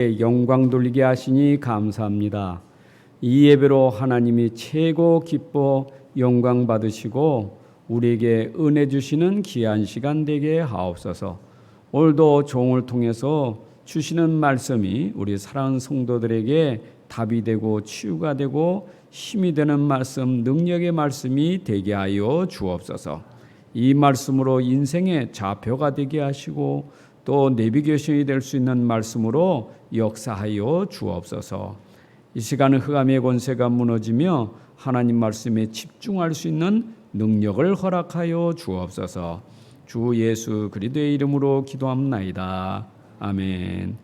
영광 돌리게 하시니 감사합니다. 이 예배로 하나님이 최고 기뻐 영광 받으시고 우리에게 은혜 주시는 귀한 시간 되게 하옵소서. 오늘도 종을 통해서 주시는 말씀이 우리 사랑하는 성도들에게 답이 되고 치유가 되고 힘이 되는 말씀, 능력의 말씀이 되게 하여 주옵소서. 이 말씀으로 인생의 좌표가 되게 하시고 또 내비게이션이 될 수 있는 말씀으로 역사하여 주옵소서. 이 시간은 흑암의 권세가 무너지며 하나님 말씀에 집중할 수 있는 능력을 허락하여 주옵소서. 주 예수 그리스도의 이름으로 기도합나이다. 아멘.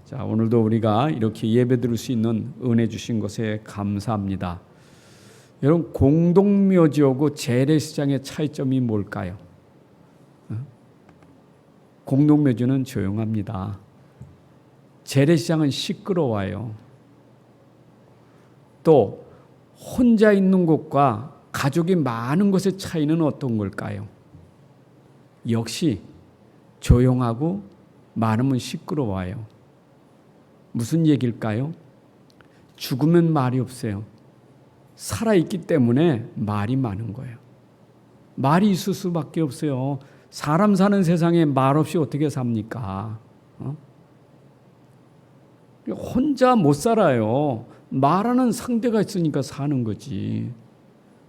자, 오늘도 우리가 이렇게 예배 드릴 수 있는 은혜 주신 것에 감사합니다. 여러분, 공동묘지하고 재래시장의 차이점이 뭘까요? 공동묘지는 조용합니다. 재래시장은 시끄러워요. 또 혼자 있는 곳과 가족이 많은 곳의 차이는 어떤 걸까요? 역시 조용하고 많으면 시끄러워요. 무슨 얘기일까요? 죽으면 말이 없어요. 살아있기 때문에 말이 많은 거예요. 말이 있을 수밖에 없어요. 사람 사는 세상에 말 없이 어떻게 삽니까? 혼자 못 살아요. 말하는 상대가 있으니까 사는 거지.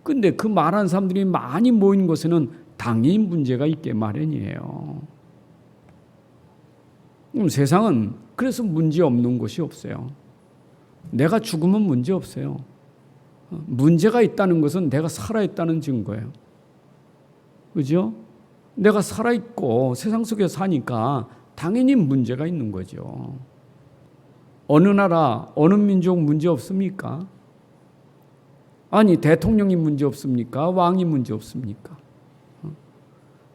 근데 그 말하는 사람들이 많이 모인 곳에는 당연히 문제가 있게 마련이에요. 세상은 그래서 문제 없는 곳이 없어요. 내가 죽으면 문제 없어요. 문제가 있다는 것은 내가 살아있다는 증거예요. 그죠? 내가 살아있고 세상 속에 사니까 당연히 문제가 있는 거죠. 어느 나라, 어느 민족 문제 없습니까? 아니, 대통령이 문제 없습니까? 왕이 문제 없습니까?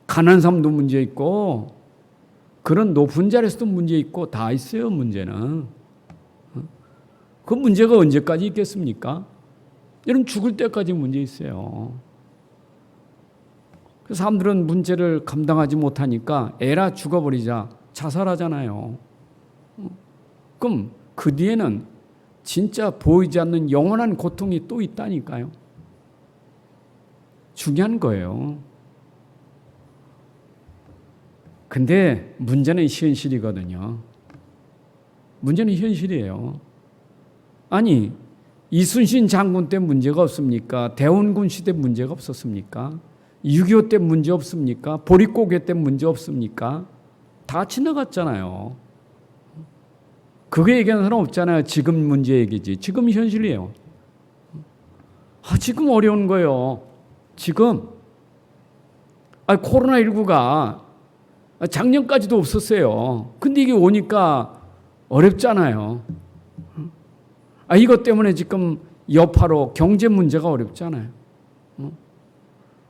가난한 사람도 문제 있고 그런 높은 자리에서도 문제 있고 다 있어요. 문제는. 그 문제가 언제까지 있겠습니까? 여러분, 죽을 때까지 문제 있어요. 그래서 사람들은 문제를 감당하지 못하니까 에라 죽어버리자 자살하잖아요. 그럼 그 뒤에는 진짜 보이지 않는 영원한 고통이 또 있다니까요. 중요한 거예요. 근데 문제는 현실이거든요. 문제는 현실이에요. 아니, 이순신 장군 때 문제가 없습니까? 대원군 시대 문제가 없었습니까? 6.25 때 문제 없습니까? 보릿고개 때 문제 없습니까? 다 지나갔잖아요. 그거 얘기하는 사람 없잖아요. 지금 문제 얘기지. 지금 현실이에요. 지금 어려운 거예요. 지금. 코로나19가 작년까지도 없었어요. 근데 이게 오니까 어렵잖아요. 이것 때문에 지금 여파로 경제 문제가 어렵잖아요.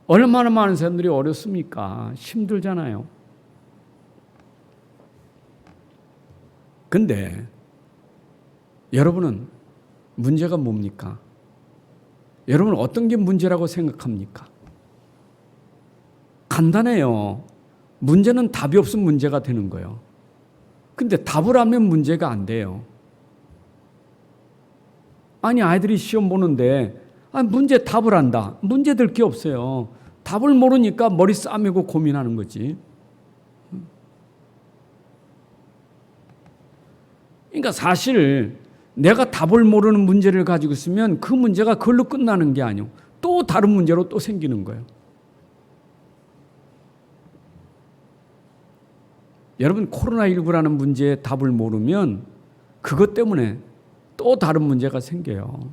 얼마나 많은 사람들이 어렵습니까? 힘들잖아요. 근데 여러분은 문제가 뭡니까? 여러분은 어떤 게 문제라고 생각합니까? 간단해요. 문제는 답이 없으면 문제가 되는 거예요. 근데 답을 하면 문제가 안 돼요. 아니, 아이들이 시험 보는데 문제 답을 한다. 문제 될 게 없어요. 답을 모르니까 머리 싸매고 고민하는 거지. 그러니까 사실 내가 답을 모르는 문제를 가지고 있으면 그 문제가 그걸로 끝나는 게 아니고 또 다른 문제로 또 생기는 거예요. 여러분, 코로나19라는 문제의 답을 모르면 그것 때문에 또 다른 문제가 생겨요.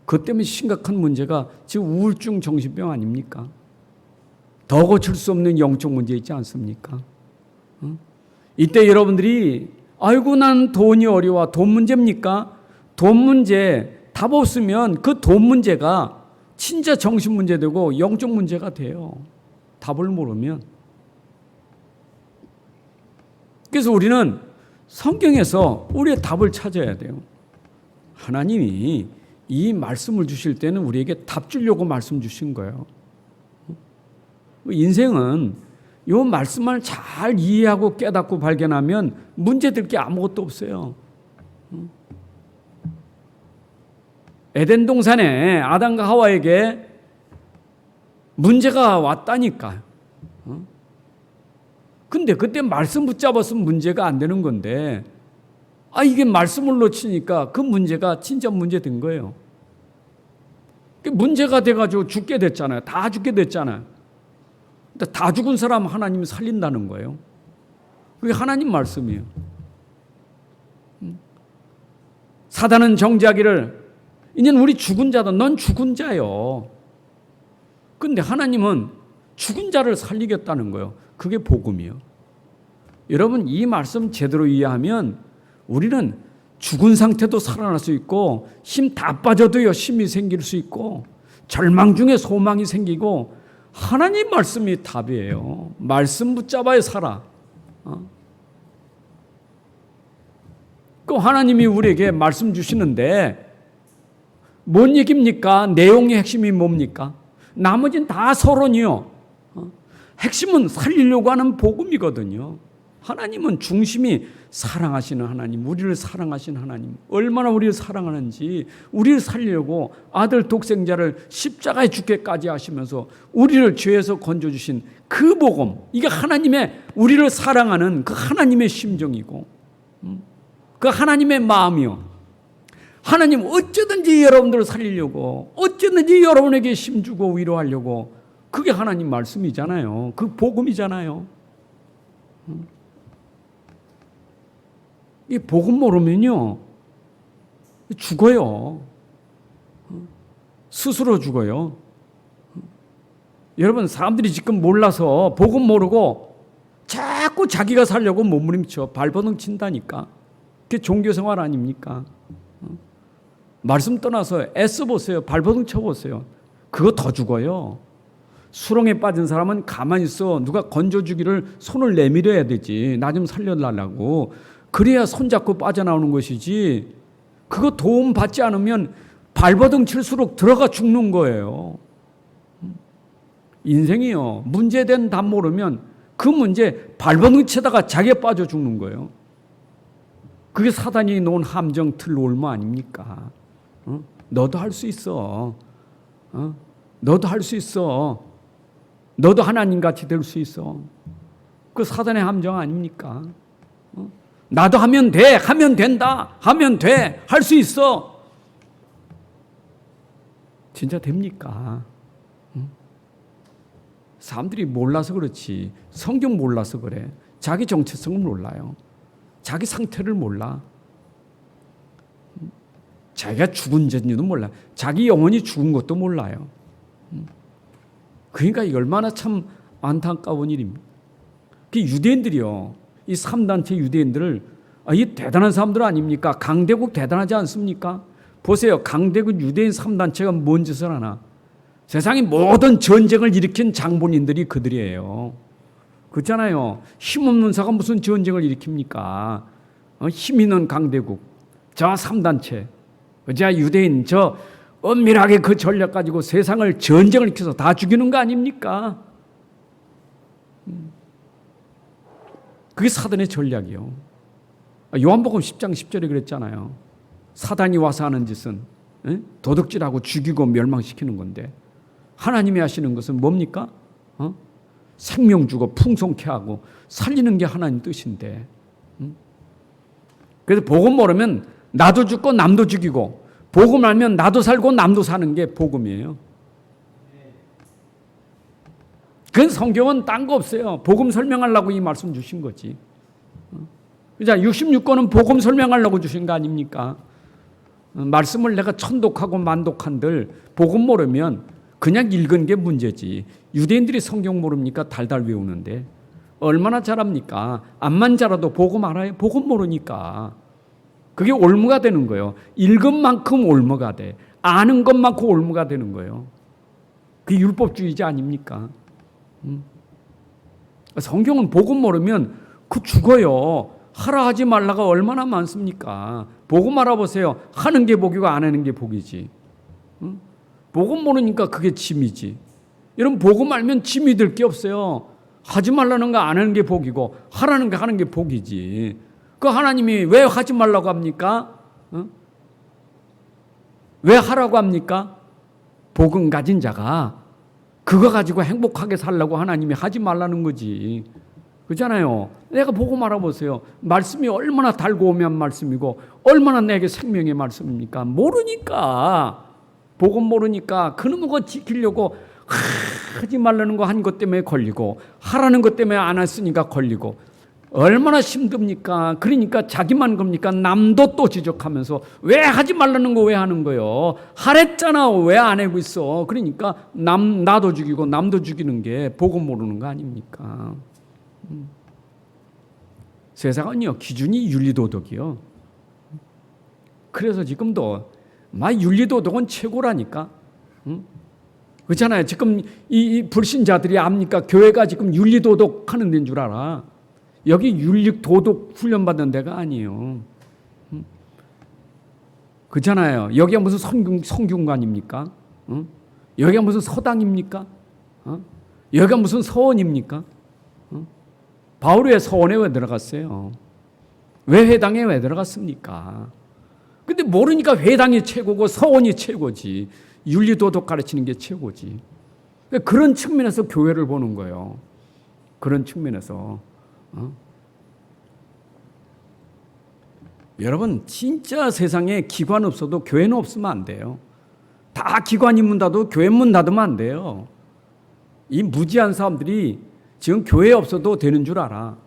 그것 때문에 심각한 문제가 지금 우울증 정신병 아닙니까? 더 고칠 수 없는 영적 문제 있지 않습니까? 이때 여러분들이 아이고 난 돈이 어려워. 돈 문제입니까? 돈 문제 답 없으면 그 돈 문제가 진짜 정신 문제 되고 영적 문제가 돼요. 답을 모르면. 그래서 우리는 성경에서 우리의 답을 찾아야 돼요. 하나님이 이 말씀을 주실 때는 우리에게 답 주려고 말씀 주신 거예요. 인생은 이 말씀을 잘 이해하고 깨닫고 발견하면 문제될 게 아무것도 없어요. 에덴 동산에 아담과 하와에게 문제가 왔다니까요. 근데 그때 말씀 붙잡았으면 문제가 안 되는 건데, 이게 말씀을 놓치니까 그 문제가 진짜 문제 된 거예요. 문제가 돼가지고 죽게 됐잖아요. 다 죽게 됐잖아요. 근데 다 죽은 사람 하나님이 살린다는 거예요. 그게 하나님 말씀이에요. 사단은 정죄하기를, 이제는 우리 죽은 자다. 넌 죽은 자요. 근데 하나님은 죽은 자를 살리겠다는 거예요. 그게 복음이에요. 여러분, 이 말씀 제대로 이해하면 우리는 죽은 상태도 살아날 수 있고, 힘 다 빠져도요 힘이 생길 수 있고, 절망 중에 소망이 생기고, 하나님 말씀이 답이에요. 말씀 붙잡아야 살아. 그 하나님이 우리에게 말씀 주시는데 뭔 얘기입니까? 내용의 핵심이 뭡니까? 나머지는 다 서론이요. 핵심은 살리려고 하는 복음이거든요. 하나님은 중심이 사랑하시는 하나님, 우리를 사랑하시는 하나님, 얼마나 우리를 사랑하는지, 우리를 살리려고 아들 독생자를 십자가에 죽게까지 하시면서 우리를 죄에서 건져주신 그 복음, 이게 하나님의, 우리를 사랑하는 그 하나님의 심정이고, 그 하나님의 마음이요. 하나님 어쩌든지 여러분들을 살리려고, 어쩌든지 여러분에게 힘주고 위로하려고, 그게 하나님 말씀이잖아요. 그 복음이잖아요. 이 복음 모르면요 죽어요. 스스로 죽어요. 여러분, 사람들이 지금 몰라서 복음 모르고 자꾸 자기가 살려고 몸부림쳐 발버둥 친다니까. 그게 종교생활 아닙니까? 말씀 떠나서 애써보세요. 발버둥 쳐보세요. 그거 더 죽어요. 수렁에 빠진 사람은 가만히 있어. 누가 건져주기를 손을 내밀어야 되지. 나 좀 살려달라고. 그래야 손잡고 빠져나오는 것이지, 그거 도움 받지 않으면 발버둥 칠수록 들어가 죽는 거예요. 인생이요, 문제된 답 모르면 그 문제 발버둥 치다가 자기가 빠져 죽는 거예요. 그게 사단이 놓은 함정 틀 올무 아닙니까? 너도 할 수 있어. 너도 할 수 있어. 너도 하나님같이 될 수 있어. 그 사단의 함정 아닙니까? 나도 하면 돼, 하면 된다, 하면 돼, 할 수 있어. 진짜 됩니까? 사람들이 몰라서 그렇지, 성경 몰라서 그래. 자기 정체성을 몰라요. 자기 상태를 몰라. 자기가 죽은 전지도 몰라. 자기 영혼이 죽은 것도 몰라요. 그러니까 얼마나 참 안타까운 일입니다. 그 유대인들이요, 이 3단체 유대인들을, 이 대단한 사람들 아닙니까? 강대국 대단하지 않습니까? 보세요. 강대국 유대인 3단체가 뭔 짓을 하나? 세상의 모든 전쟁을 일으킨 장본인들이 그들이에요. 그렇잖아요. 힘없는 사가 무슨 전쟁을 일으킵니까? 힘 있는 강대국, 저 3단체, 저 유대인, 저 엄밀하게 그 전략 가지고 세상을 전쟁을 일으켜서 다 죽이는 거 아닙니까? 그게 사단의 전략이요. 요한복음 10장 10절에 그랬잖아요. 사단이 와서 하는 짓은 도둑질하고 죽이고 멸망시키는 건데, 하나님이 하시는 것은 뭡니까? 생명 주고 풍성케 하고 살리는 게 하나님 뜻인데. 그래서 복음 모르면 나도 죽고 남도 죽이고, 복음 알면 나도 살고 남도 사는 게 복음이에요. 그 성경은 딴 거 없어요. 복음 설명하려고 이 말씀 주신 거지. 자, 66권은 복음 설명하려고 주신 거 아닙니까? 말씀을 내가 천독하고 만독한들 복음 모르면 그냥 읽은 게 문제지. 유대인들이 성경 모릅니까? 달달 외우는데 얼마나 잘합니까? 암만 잘해도 복음 알아요? 복음 모르니까. 그게 올무가 되는 거예요. 읽은 만큼 올무가 돼. 아는 것만큼 올무가 되는 거예요. 그게 율법주의자 아닙니까? 성경은 복음 모르면 그 죽어요. 하라 하지 말라가 얼마나 많습니까? 복음 알아보세요. 하는 게 복이고 안 하는 게 복이지. 복음 모르니까 그게 짐이지. 여러분, 복음 알면 짐이 될 게 없어요. 하지 말라는 거 안 하는 게 복이고 하라는 거 하는 게 복이지. 그 하나님이 왜 하지 말라고 합니까? 왜 하라고 합니까? 복음 가진 자가 그거 가지고 행복하게 살라고 하나님이 하지 말라는 거지. 그렇잖아요. 내가 보고 말아보세요. 말씀이 얼마나 달고 오면 말씀이고 얼마나 내게 생명의 말씀입니까? 모르니까. 복음 모르니까 그놈의 거 지키려고 하지 말라는 거 한 것 때문에 걸리고 하라는 것 때문에 안 했으니까 걸리고 얼마나 힘듭니까? 그러니까 자기만 겁니까? 남도 또 지적하면서 왜 하지 말라는 거 왜 하는 거요? 하랬잖아. 왜 안 하고 있어? 그러니까 나도 죽이고 남도 죽이는 게 복음 모르는 거 아닙니까? 세상은요 기준이 윤리도덕이요. 그래서 지금도 윤리도덕은 최고라니까. 그렇잖아요. 지금 이 불신자들이 압니까? 교회가 지금 윤리도덕 하는 데인 줄 알아. 여기 윤리도덕 훈련받는 데가 아니에요. 그렇잖아요. 여기가 무슨 성균관입니까? 여기가 무슨 서당입니까? 여기가 무슨 서원입니까? 바울이 왜 서원에 왜 들어갔어요? 왜 회당에 왜 들어갔습니까? 근데 모르니까 회당이 최고고 서원이 최고지. 윤리도덕 가르치는 게 최고지. 그런 측면에서 교회를 보는 거예요. 그런 측면에서. 여러분 진짜 세상에 기관 없어도 교회는 없으면 안 돼요. 다 기관이 문 닫아도 교회 문 닫으면 안 돼요. 이 무지한 사람들이 지금 교회 없어도 되는 줄 알아.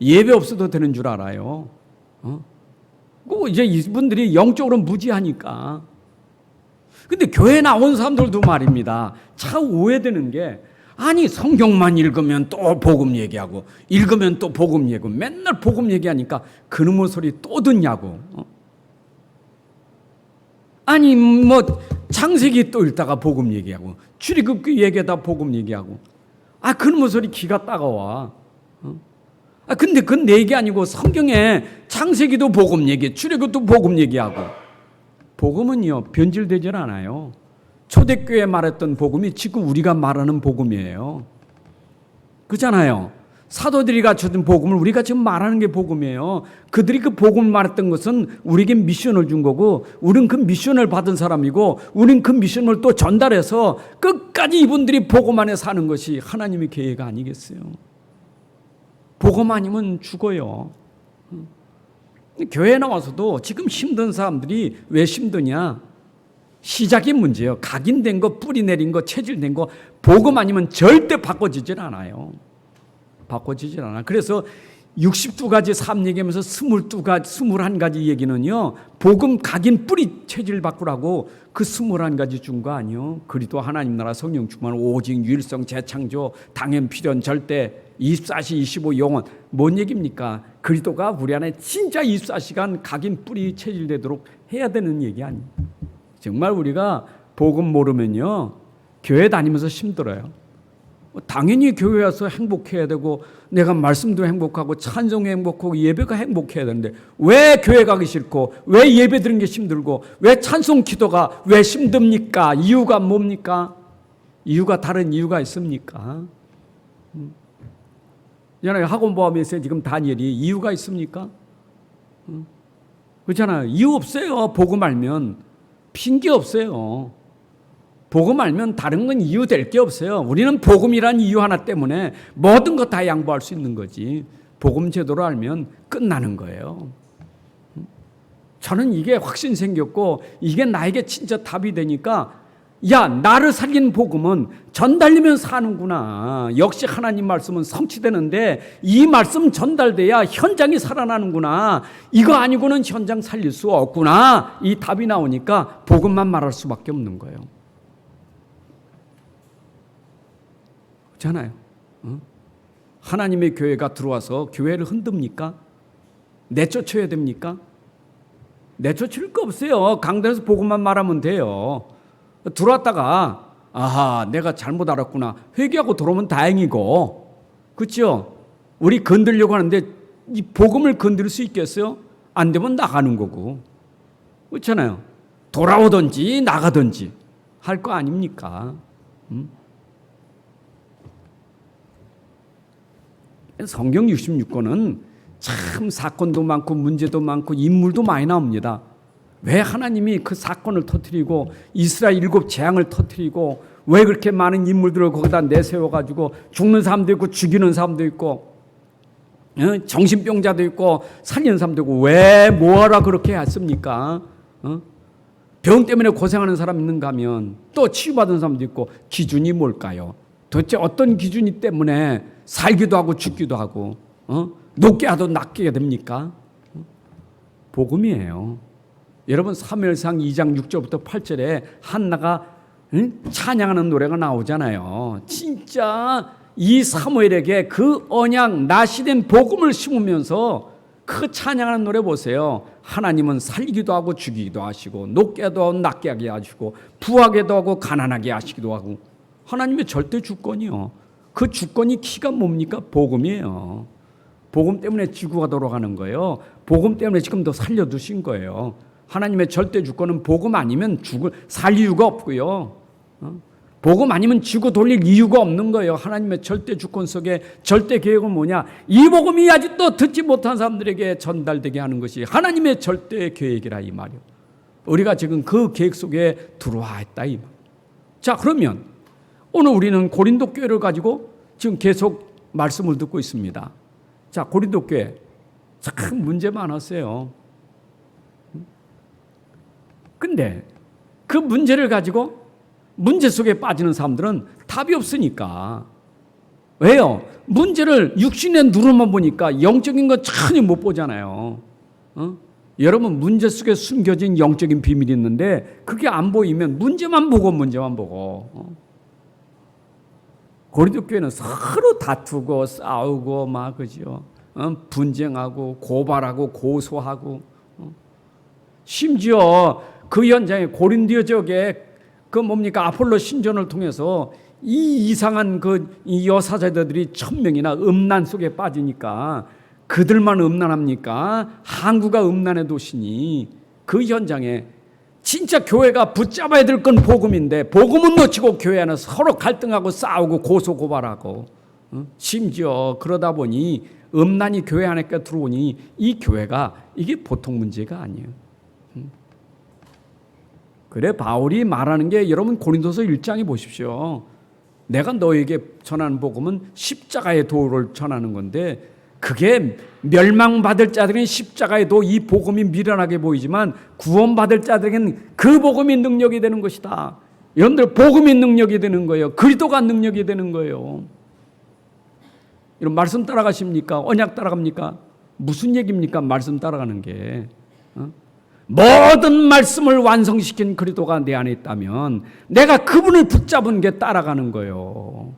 예배 없어도 되는 줄 알아요. 이제 이분들이 영적으로 무지하니까. 근데 교회 나온 사람들도 말입니다. 참 오해되는 게 아니 성경만 읽으면 또 복음 얘기하고 읽으면 또 복음 얘기하고 맨날 복음 얘기하니까 그놈의 소리 또 듣냐고. 아니 창세기 또 읽다가 복음 얘기하고 출애굽기 얘기하다 복음 얘기하고 그놈의 소리 기가 따가워. 근데 그건 내 얘기 아니고 성경에 창세기도 복음 얘기, 출애굽도 복음 얘기하고. 복음은요 변질되질 않아요. 초대교회 말했던 복음이 지금 우리가 말하는 복음이에요. 그렇잖아요. 사도들이 가르쳐준 복음을 우리가 지금 말하는 게 복음이에요. 그들이 그 복음을 말했던 것은 우리에게 미션을 준 거고 우리는 그 미션을 받은 사람이고 우리는 그 미션을 또 전달해서 끝까지 이분들이 복음 안에 사는 것이 하나님의 계획 아니겠어요. 복음 아니면 죽어요. 교회에 나와서도 지금 힘든 사람들이 왜 힘드냐? 시작이 문제예요. 각인된 거, 뿌리 내린 거, 체질된 거 복음 아니면 절대 바꿔지질 않아요. 바꿔지질 않아. 그래서 62가지 삶 얘기하면서 22가지, 21가지 얘기는요. 복음 각인 뿌리 체질 바꾸라고 그 21가지 준 거 아니요. 그리도 하나님 나라 성령 충만 오직 유일성 재창조 당연 필연 절대 24시 25 영원 뭔 얘기입니까? 그리도가 우리 안에 진짜 24시간 각인 뿌리 체질되도록 해야 되는 얘기 아니에요. 정말 우리가 복음 모르면요 교회 다니면서 힘들어요. 당연히 교회 와서 행복해야 되고 내가 말씀도 행복하고 찬송도 행복하고 예배가 행복해야 되는데 왜 교회 가기 싫고 왜 예배 드리는 게 힘들고 왜 찬송 기도가 왜 힘듭니까? 이유가 뭡니까? 이유가 다른 이유가 있습니까? 학원 보험에서 지금 다니엘이 이유가 있습니까? 그렇잖아요. 이유 없어요. 복음 알면 핑계 없어요. 복음 알면 다른 건 이유 될 게 없어요. 우리는 복음이란 이유 하나 때문에 모든 것 다 양보할 수 있는 거지. 복음 제도로 알면 끝나는 거예요. 저는 이게 확신 생겼고 이게 나에게 진짜 답이 되니까 야 나를 살린 복음은 전달되면 사는구나. 역시 하나님 말씀은 성취되는데 이 말씀 전달돼야 현장이 살아나는구나. 이거 아니고는 현장 살릴 수 없구나. 이 답이 나오니까 복음만 말할 수밖에 없는 거예요. 그렇잖아요. 하나님의 교회가 들어와서 교회를 흔듭니까? 내쫓아야 됩니까? 내쫓을 거 없어요. 강단에서 복음만 말하면 돼요. 들어왔다가 아하 내가 잘못 알았구나 회개하고 들어오면 다행이고 그렇죠? 우리 건들려고 하는데 이 복음을 건들 수 있겠어요? 안 되면 나가는 거고 그렇잖아요. 돌아오든지 나가든지 할 거 아닙니까? 성경 66권은 참 사건도 많고 문제도 많고 인물도 많이 나옵니다. 왜 하나님이 그 사건을 터뜨리고 이스라엘 7 재앙을 터뜨리고 왜 그렇게 많은 인물들을 거기다 내세워가지고 죽는 사람도 있고 죽이는 사람도 있고 정신병자도 있고 살리는 사람도 있고 왜 뭐하라 그렇게 했습니까? 병 때문에 고생하는 사람 있는가 하면 또 치유받은 사람도 있고 기준이 뭘까요? 도대체 어떤 기준이 때문에 살기도 하고 죽기도 하고 높게 하도 낮게 됩니까? 복음이에요. 여러분 사무엘상 2장 6절부터 8절에 한나가 찬양하는 노래가 나오잖아요. 진짜 이 사무엘에게 그 언약 나시된 복음을 심으면서 그 찬양하는 노래 보세요. 하나님은 살리기도 하고 죽이기도 하시고 높게 하고 낮게 하게 하시고 부하게도 하고 가난하게 하시기도 하고 하나님의 절대 주권이요. 그 주권이 키가 뭡니까? 복음이에요. 복음 때문에 지구가 돌아가는 거예요. 복음 때문에 지금도 살려두신 거예요. 하나님의 절대 주권은 복음 아니면 살 이유가 없고요. 복음 아니면 지구 돌릴 이유가 없는 거예요. 하나님의 절대 주권 속에 절대 계획은 뭐냐? 이 복음이 아직도 듣지 못한 사람들에게 전달되게 하는 것이 하나님의 절대 계획이라 이 말이요. 우리가 지금 그 계획 속에 들어와 있다 이 말. 자, 그러면 오늘 우리는 고린도 교회를 가지고 지금 계속 말씀을 듣고 있습니다. 자, 고린도 교회 참 문제 많았어요. 근데 그 문제를 가지고 문제 속에 빠지는 사람들은 답이 없으니까. 왜요? 문제를 육신의 눈으로만 보니까 영적인 건 전혀 못 보잖아요. 여러분 문제 속에 숨겨진 영적인 비밀이 있는데 그게 안 보이면 문제만 보고 고린도 교회는 서로 다투고 싸우고 막 그죠? 분쟁하고 고발하고 고소하고 심지어 그 현장에 고린도 지역에 그 뭡니까 아폴로 신전을 통해서 이 이상한 이 여사제들이 1000명이나 음란 속에 빠지니까 그들만 음란합니까? 항구가 음란의 도시니 그 현장에 진짜 교회가 붙잡아야 될 건 복음인데 복음은 놓치고 교회 안에 서로 갈등하고 싸우고 고소고발하고 심지어 그러다 보니 음란이 교회 안에 들어오니 이 교회가 이게 보통 문제가 아니에요. 그래 바울이 말하는 게 여러분 고린도서 1장에 보십시오. 내가 너에게 전하는 복음은 십자가의 도를 전하는 건데 그게 멸망받을 자들은 십자가의 도 이 복음이 미련하게 보이지만 구원받을 자들에게는 그 복음이 능력이 되는 것이다. 여러분들 복음이 능력이 되는 거예요. 그리스도가 능력이 되는 거예요. 이런 말씀 따라가십니까? 언약 따라갑니까? 무슨 얘기입니까? 말씀 따라가는 게. 모든 말씀을 완성시킨 그리스도가 내 안에 있다면 내가 그분을 붙잡은 게 따라가는 거예요.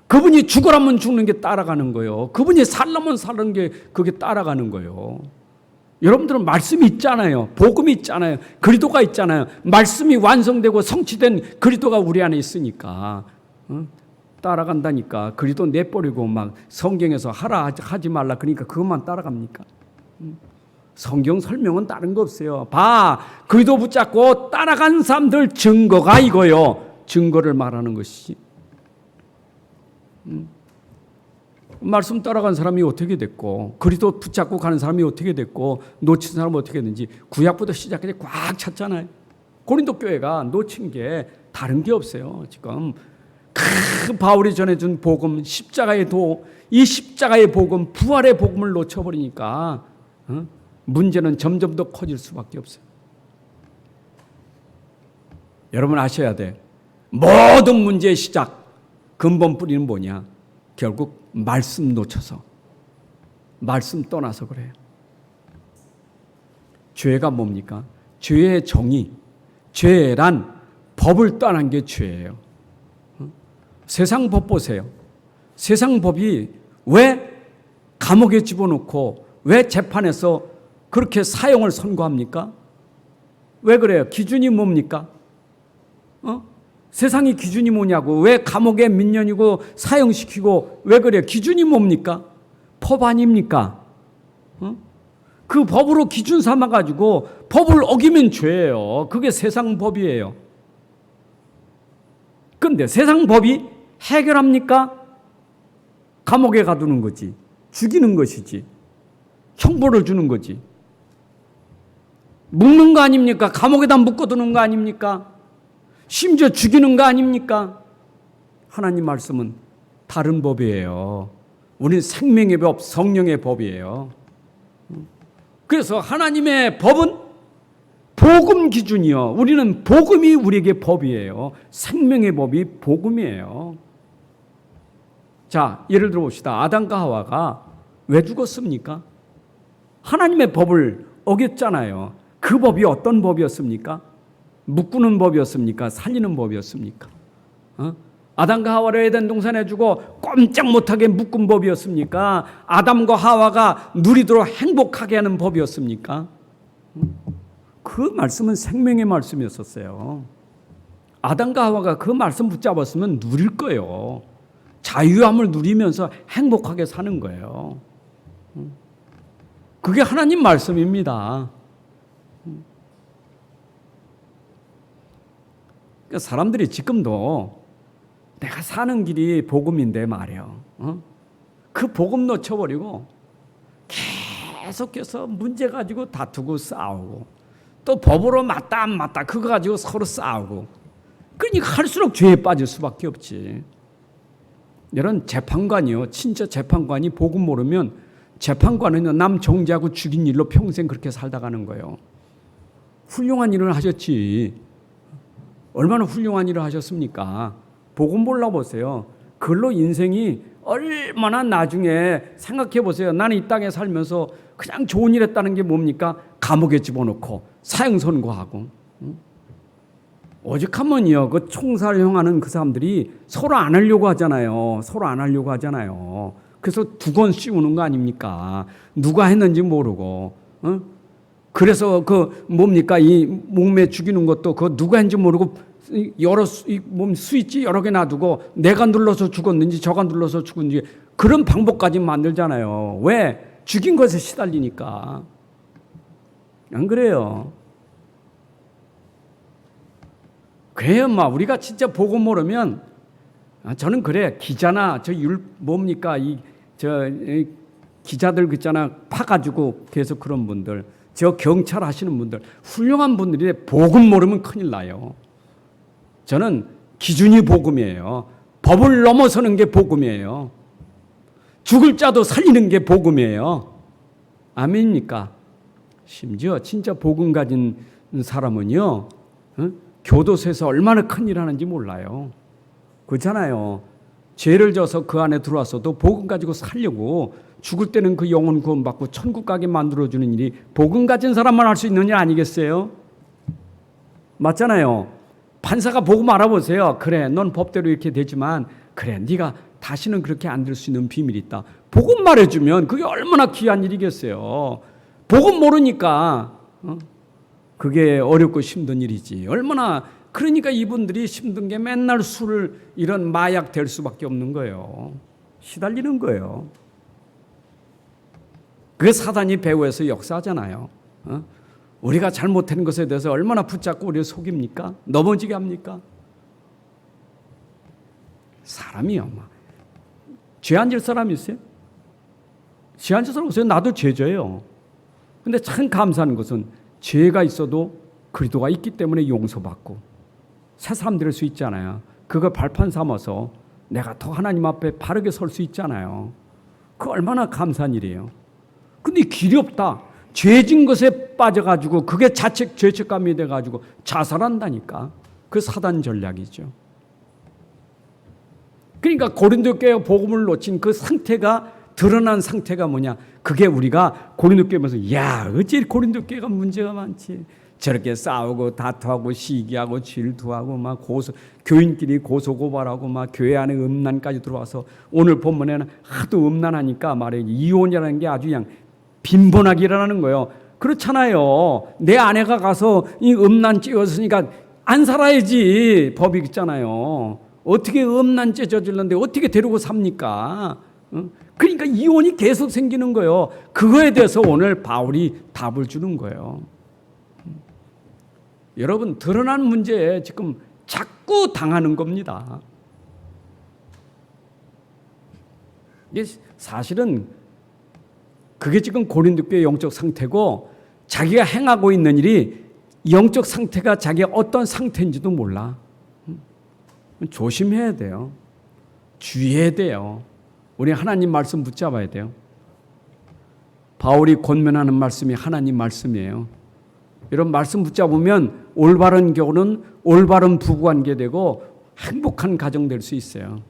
그분이 죽으라면 죽는 게 따라가는 거예요. 그분이 살라면 사는 게 그게 따라가는 거예요. 여러분들은 말씀이 있잖아요. 복음이 있잖아요. 그리스도가 있잖아요. 말씀이 완성되고 성취된 그리스도가 우리 안에 있으니까 따라간다니까. 그리스도 내버리고 막 성경에서 하라 하지 말라 그러니까 그것만 따라갑니까? 성경 설명은 다른 거 없어요. 봐, 그리스도 붙잡고 따라간 사람들 증거가 이거요. 증거를 말하는 것이지. 말씀 따라간 사람이 어떻게 됐고 그리스도 붙잡고 가는 사람이 어떻게 됐고 놓친 사람은 어떻게 됐는지 구약부터 시작해서 꽉 찼잖아요. 고린도 교회가 놓친 게 다른 게 없어요. 지금 그 바울이 전해준 복음 십자가의 도, 이 십자가의 복음 부활의 복음을 놓쳐버리니까 문제는 점점 더 커질 수밖에 없어요. 여러분 아셔야 돼. 모든 문제의 시작 근본 뿌리는 뭐냐? 결국 말씀 놓쳐서 말씀 떠나서 그래요. 죄가 뭡니까? 죄의 정의, 죄란 법을 떠난 게 죄예요. 세상 법 보세요. 세상 법이 왜 감옥에 집어넣고 왜 재판에서 그렇게 사형을 선고합니까? 왜 그래요? 기준이 뭡니까? 세상의 기준이 뭐냐고. 왜 감옥에 몇 년이고 사형시키고 왜 그래요? 기준이 뭡니까? 법 아닙니까? 그 법으로 기준 삼아가지고 법을 어기면 죄예요. 그게 세상 법이에요. 그런데 세상 법이 해결합니까? 감옥에 가두는 거지. 죽이는 것이지. 형벌을 주는 거지. 묶는 거 아닙니까? 감옥에다 묶어두는 거 아닙니까? 심지어 죽이는 거 아닙니까? 하나님 말씀은 다른 법이에요. 우리는 생명의 법, 성령의 법이에요. 그래서 하나님의 법은 복음 기준이요. 우리는 복음이 우리에게 법이에요. 생명의 법이 복음이에요. 자, 예를 들어 봅시다. 아담과 하와가 왜 죽었습니까? 하나님의 법을 어겼잖아요. 그 법이 어떤 법이었습니까? 묶는 법이었습니까? 살리는 법이었습니까? 아담과 하와를 에덴 동산에 주고 꼼짝 못하게 묶은 법이었습니까? 아담과 하와가 누리도록 행복하게 하는 법이었습니까? 그 말씀은 생명의 말씀이었었어요. 아담과 하와가 그 말씀 붙잡았으면 누릴 거예요. 자유함을 누리면서 행복하게 사는 거예요. 그게 하나님 말씀입니다. 그러니까 사람들이 지금도 내가 사는 길이 복음인데 말이에요. 그 복음 놓쳐버리고 계속해서 문제 가지고 다투고 싸우고 또 법으로 맞다 안 맞다 그거 가지고 서로 싸우고 그러니까 할수록 죄에 빠질 수밖에 없지. 이런 재판관이요. 진짜 재판관이 복음 모르면 재판관은 남 정죄하고 죽인 일로 평생 그렇게 살다 가는 거예요. 훌륭한 일을 하셨지. 얼마나 훌륭한 일을 하셨습니까? 복음 몰라보세요. 그걸로 인생이 얼마나 나중에 생각해 보세요. 나는 이 땅에 살면서 그냥 좋은 일 했다는 게 뭡니까? 감옥에 집어넣고 사형 선고하고 오죽하면요. 그 총살형하는 그 사람들이 서로 안 하려고 하잖아요. 서로 안 하려고 하잖아요. 그래서 두 건 씌우는 거 아닙니까? 누가 했는지 모르고. 그래서 그 뭡니까? 이 목매 죽이는 것도 그 누가 했는지 모르고 여러 몸 스위치 여러 개 놔두고 내가 눌러서 죽었는지 저가 눌러서 죽었는지 그런 방법까지 만들잖아요. 왜? 죽인 것에 시달리니까. 안 그래요? 그래요, 우리가 진짜 복음 모르면 저는 그래. 기자나 뭡니까? 기자들 있잖아. 파가지고 계속 그런 분들, 저 경찰 하시는 분들, 훌륭한 분들이 복음 모르면 큰일 나요. 저는 기준이 복음이에요. 법을 넘어서는 게 복음이에요. 죽을 자도 살리는 게 복음이에요. 아멘입니까? 심지어 진짜 복음 가진 사람은요, 교도소에서 얼마나 큰일 하는지 몰라요. 그렇잖아요. 죄를 져서 그 안에 들어왔어도 복음 가지고 살려고 죽을 때는 그 영혼 구원받고 천국 가게 만들어주는 일이 복음 가진 사람만 할 수 있는 일 아니겠어요? 맞잖아요. 판사가 복음 알아보세요. 그래, 넌 법대로 이렇게 되지만 그래, 네가 다시는 그렇게 안 될 수 있는 비밀이 있다. 복음 말해주면 그게 얼마나 귀한 일이겠어요. 복음 모르니까 그게 어렵고 힘든 일이지. 얼마나 그러니까 이분들이 힘든 게 맨날 술 이런 마약 될 수밖에 없는 거예요. 시달리는 거예요. 그게 사단이 배후에서 역사하잖아요. 우리가 잘못한 것에 대해서 얼마나 붙잡고 우리를 속입니까? 넘어지게 합니까? 사람이요. 죄 안 질 사람이 있어요? 죄 안 질 사람 없어요? 나도 죄져요. 근데 참 감사한 것은 죄가 있어도 그리스도가 있기 때문에 용서받고 새 사람 될 수 있잖아요. 그거 발판 삼아서 내가 더 하나님 앞에 바르게 설 수 있잖아요. 그 얼마나 감사한 일이에요. 근데 길이 없다. 죄진 것에 빠져가지고 그게 죄책감이 돼가지고 자살한다니까. 그 사단 전략이죠. 그러니까 고린도 교회 복음을 놓친 그 상태가 드러난 상태가 뭐냐? 그게 우리가 고린도 교회에서 야, 어째 고린도 교회가 문제가 많지? 저렇게 싸우고 다투하고 시기하고 질투하고 막 교인끼리 고소고발하고 막 교회 안에 음란까지 들어와서 오늘 본문에는 하도 음란하니까 말이에요. 이혼이라는 게 아주 그냥 빈번하게 일어나는 거예요. 그렇잖아요. 내 아내가 가서 이 음란 찌었으니까 안 살아야지. 법이 있잖아요. 어떻게 음란죄 저질렀는데 어떻게 데리고 삽니까? 그러니까 이혼이 계속 생기는 거예요. 그거에 대해서 오늘 바울이 답을 주는 거예요. 여러분, 드러난 문제에 지금 자꾸 당하는 겁니다. 이게 사실은 그게 지금 고린도교의 영적 상태고 자기가 행하고 있는 일이 영적 상태가 자기가 어떤 상태인지도 몰라. 조심해야 돼요. 주의해야 돼요. 우리 하나님 말씀 붙잡아야 돼요. 바울이 권면하는 말씀이 하나님 말씀이에요. 이런 말씀 붙잡으면 올바른 결혼은 올바른 부부관계 되고 행복한 가정 될 수 있어요.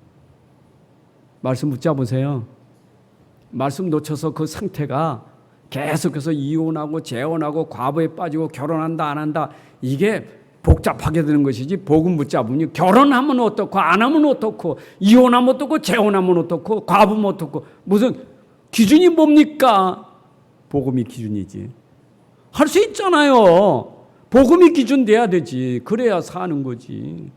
말씀 붙잡으세요. 말씀 놓쳐서 그 상태가 계속해서 이혼하고 재혼하고 과부에 빠지고 결혼한다 안 한다 이게 복잡하게 되는 것이지 복음 붙잡으면 결혼하면 어떻고 안 하면 어떻고 이혼하면 어떻고 재혼하면 어떻고 과부면 어떻고 무슨 기준이 뭡니까? 복음이 기준이지. 할 수 있잖아요. 복음이 기준 돼야 되지. 그래야 사는 거지.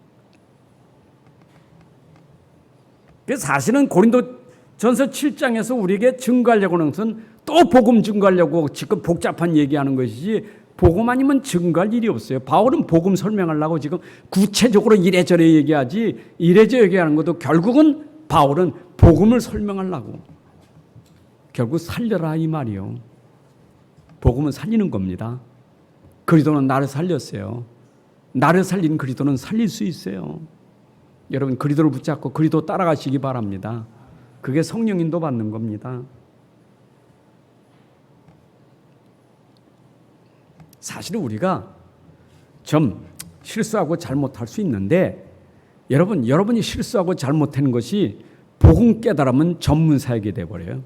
사실은 고린도전서 7장에서 우리에게 증거하려고 하는 것은 또 복음 증거하려고 지금 복잡한 얘기하는 것이지 복음 아니면 증거할 일이 없어요. 바울은 복음 설명하려고 지금 구체적으로 이래저래 얘기하지 이래저래 얘기하는 것도 결국은 바울은 복음을 설명하려고 결국 살려라 이 말이요. 복음은 살리는 겁니다. 그리스도는 나를 살렸어요. 나를 살린 그리스도는 살릴 수 있어요. 여러분 그리스도를 붙잡고 그리스도 따라가시기 바랍니다. 그게 성령 인도 받는 겁니다. 사실은 우리가 좀 실수하고 잘못할 수 있는데 여러분이 실수하고 잘못하는 것이 복음 깨달으면 전문사역이 돼버려요.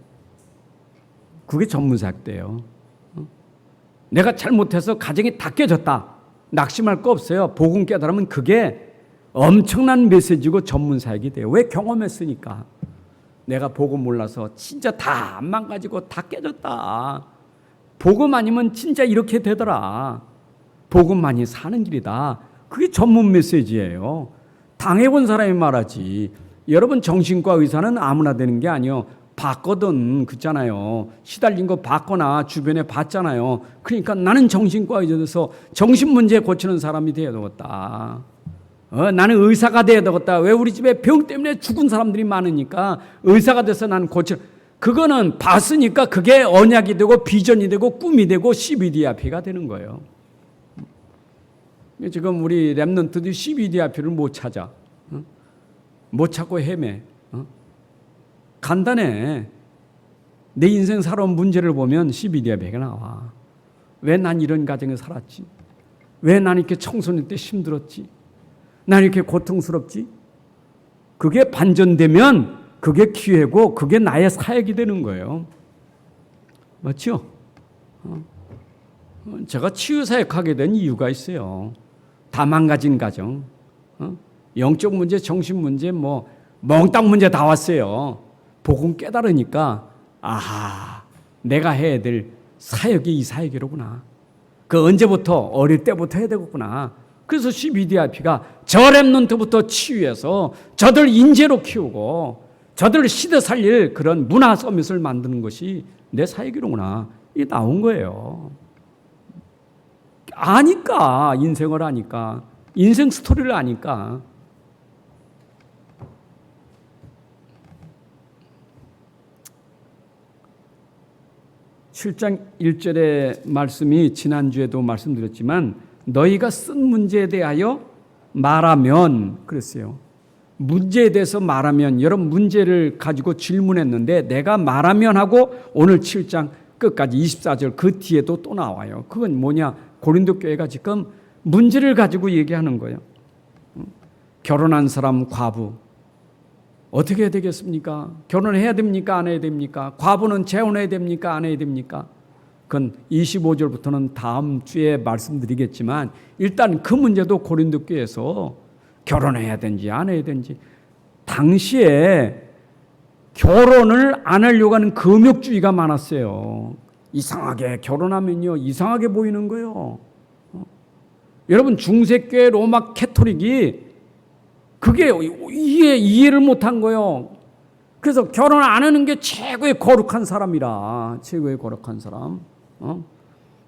그게 전문사역 돼요. 내가 잘못해서 가정이 다 깨졌다. 낙심할 거 없어요. 복음 깨달으면 그게 엄청난 메시지고 전문사역이 돼요. 왜? 경험했으니까. 내가 복음 몰라서 진짜 다 망가지고 다 깨졌다. 복음 아니면 진짜 이렇게 되더라. 복음만이 사는 길이다. 그게 전문 메시지예요. 당해본 사람이 말하지. 여러분 정신과 의사는 아무나 되는 게 아니요. 봤거든. 그렇잖아요. 시달린 거 봤거나 주변에 봤잖아요. 그러니까 나는 정신과 의사에서 정신 문제 고치는 사람이 되어야 되겠다. 나는 의사가 되어야 되겠다. 왜? 우리 집에 병 때문에 죽은 사람들이 많으니까 의사가 돼서 나는 그거는 봤으니까 그게 언약이 되고 비전이 되고 꿈이 되고 CBDRP가 되는 거예요. 지금 우리 랩런트들이 CBDRP를 못 찾아. 못 찾고 헤매. 간단해. 내 인생 살아온 문제를 보면 CBDRP가 나와. 왜 난 이런 가정에 살았지? 왜 난 이렇게 청소년 때 힘들었지? 난 이렇게 고통스럽지? 그게 반전되면 그게 기회고 그게 나의 사역이 되는 거예요. 맞죠? 제가 치유사역하게 된 이유가 있어요. 다 망가진 가정. 영적 문제, 정신 문제, 몽땅 문제 다 왔어요. 복음 깨달으니까 아하, 내가 해야 될 사역이 이 사역이로구나. 그 언제부터? 어릴 때부터 해야 되겠구나. 그래서 CBDRP가 저 랩런트부터 치유해서 저들 인재로 키우고 저들 시대 살릴 그런 문화 서밋을 만드는 것이 내 사역이로구나. 이게 나온 거예요. 아니까, 인생을 아니까, 인생 스토리를 아니까. (7장 1절의) 말씀이 지난주에도 말씀드렸지만 너희가 쓴 문제에 대하여 말하면 그랬어요. 문제에 대해서 말하면, 여러분 문제를 가지고 질문했는데 내가 말하면 하고 오늘 7장 끝까지 24절 그 뒤에도 또 나와요. 그건 뭐냐? 고린도 교회가 지금 문제를 가지고 얘기하는 거예요. 결혼한 사람 과부 어떻게 해야 되겠습니까? 결혼해야 됩니까? 안 해야 됩니까? 과부는 재혼해야 됩니까? 안 해야 됩니까? 그건 25절부터는 다음 주에 말씀드리겠지만 일단 그 문제도 고린도 교회에서 결혼해야 되는지 안 해야 되는지, 당시에 결혼을 안 하려고 하는 금욕주의가 많았어요. 이상하게 결혼하면요 이상하게 보이는 거예요. 여러분 중세교회 로마 캐토릭이 그게 이해를 못한 거예요. 그래서 결혼 안 하는 게 최고의 거룩한 사람이라, 최고의 거룩한 사람.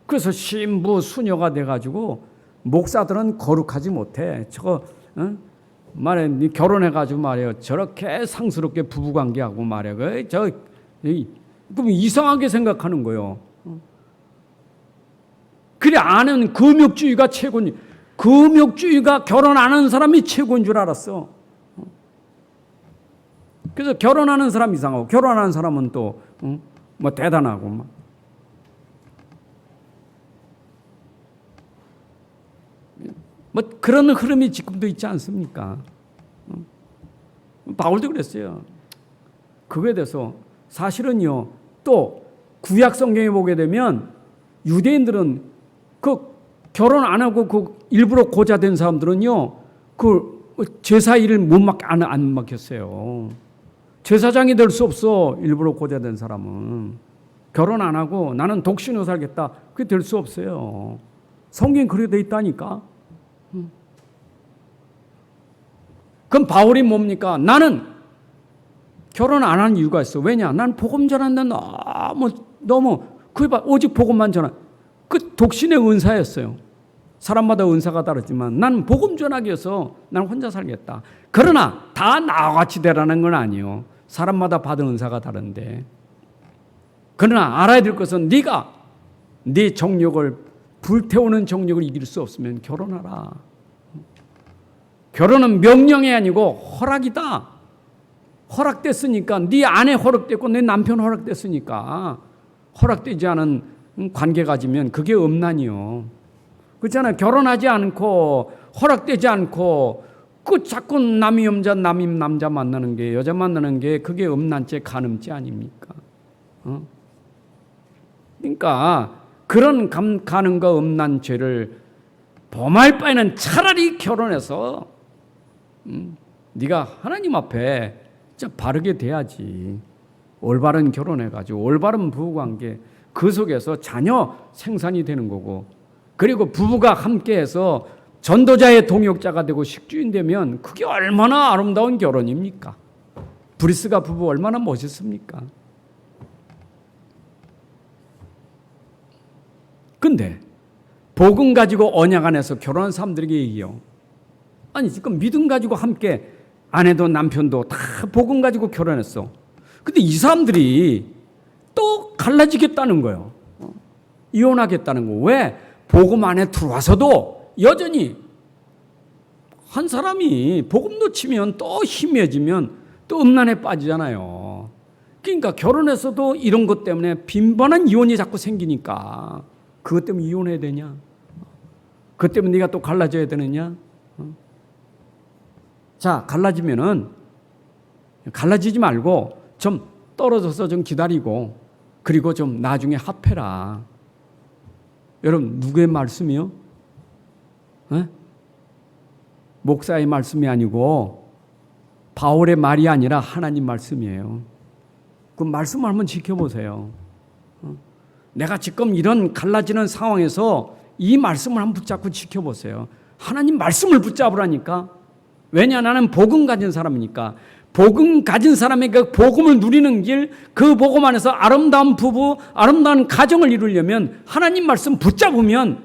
그래서 신부 수녀가 돼가지고 목사들은 거룩하지 못해. 저거 말해 결혼해가지고 말이에요. 저렇게 상스럽게 부부관계하고 말이에요. 그럼 이상하게 생각하는 거예요. 그래, 아는 금욕주의가 최고니, 금욕주의가 결혼 안 하는 사람이 최고인 줄 알았어. 그래서 결혼하는 사람 이상하고, 결혼하는 사람은 또, 뭐 대단하고, 막. 뭐 그런 흐름이 지금도 있지 않습니까? 바울도 그랬어요. 그거에 대해서 사실은요, 또 구약 성경에 보게 되면 유대인들은 그 결혼 안 하고 그 일부러 고자된 사람들은요, 그 제사 일을 안 맡겼어요. 제사장이 될 수 없어. 일부러 고자된 사람은 결혼 안 하고 나는 독신으로 살겠다. 그게 될 수 없어요. 성경에 그렇게 돼 있다니까. 그럼 바울이 뭡니까? 나는 결혼 안 한 이유가 있어. 왜냐? 난 복음 전하는데 너무 그게 오직 복음만 전한 그 독신의 은사였어요. 사람마다 은사가 다르지만 난 복음 전하기 위해서 난 혼자 살겠다. 그러나 다 나와 같이 되라는 건 아니에요. 사람마다 받은 은사가 다른데. 그러나 알아야 될 것은 네가 네 정욕을 불태우는 정욕을 이길 수 없으면 결혼하라. 결혼은 명령이 아니고 허락이다. 허락됐으니까 네 아내 허락됐고 내 남편 허락됐으니까 허락되지 않은 관계 가지면 그게 음란이요. 그렇잖아요. 결혼하지 않고 허락되지 않고 그 자꾸 남이 남자 만나는 게 여자 만나는 게 그게 음란죄 간음죄 아닙니까? 그러니까 그런 간음과 음란죄를 범할 바에는 차라리 결혼해서 네가 하나님 앞에 진짜 바르게 돼야지. 올바른 결혼해가지고 올바른 부부관계 그 속에서 자녀 생산이 되는 거고, 그리고 부부가 함께해서 전도자의 동역자가 되고 식주인 되면 그게 얼마나 아름다운 결혼입니까? 브리스가 부부 얼마나 멋있습니까? 근데 복음 가지고 언약 안에서 결혼한 사람들에게 얘기해요. 아니 지금 믿음 가지고 함께 아내도 남편도 다 복음 가지고 결혼했어. 근데 이 사람들이 또 갈라지겠다는 거예요. 이혼하겠다는 거. 왜? 복음 안에 들어와서도 여전히 한 사람이 복음 놓치면 또 희미해지면 또 음란에 빠지잖아요. 그러니까 결혼해서도 이런 것 때문에 빈번한 이혼이 자꾸 생기니까 그것 때문에 이혼해야 되냐? 그것 때문에 네가 또 갈라져야 되느냐? 자, 갈라지지 말고 좀 떨어져서 좀 기다리고 그리고 좀 나중에 합해라. 여러분 누구의 말씀이요? 목사의 말씀이 아니고 바울의 말이 아니라 하나님 말씀이에요. 그 말씀을 한번 지켜보세요. 내가 지금 이런 갈라지는 상황에서 이 말씀을 한번 붙잡고 지켜보세요. 하나님 말씀을 붙잡으라니까. 왜냐? 나는 복음 가진 사람이니까. 복음 가진 사람에게 복음을 누리는 길, 그 복음 안에서 아름다운 부부, 아름다운 가정을 이루려면 하나님 말씀 붙잡으면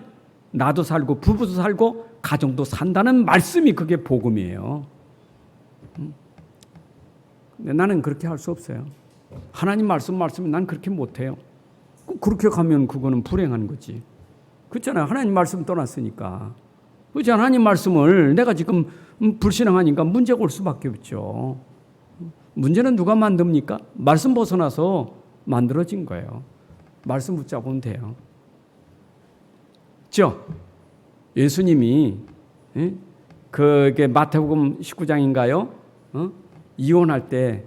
나도 살고 부부도 살고 가정도 산다는 말씀이 그게 복음이에요. 근데 나는 그렇게 할 수 없어요. 하나님 말씀이 난 그렇게 못해요. 그렇게 가면 그거는 불행한 거지. 그렇잖아요. 하나님 말씀 떠났으니까. 그렇지. 하나님 말씀을 내가 지금 불신앙하니까 문제가 올 수밖에 없죠. 문제는 누가 만듭니까? 말씀 벗어나서 만들어진 거예요. 말씀 붙잡으면 돼요. 그렇죠? 예수님이 그게 마태복음 19장인가요? 이혼할 때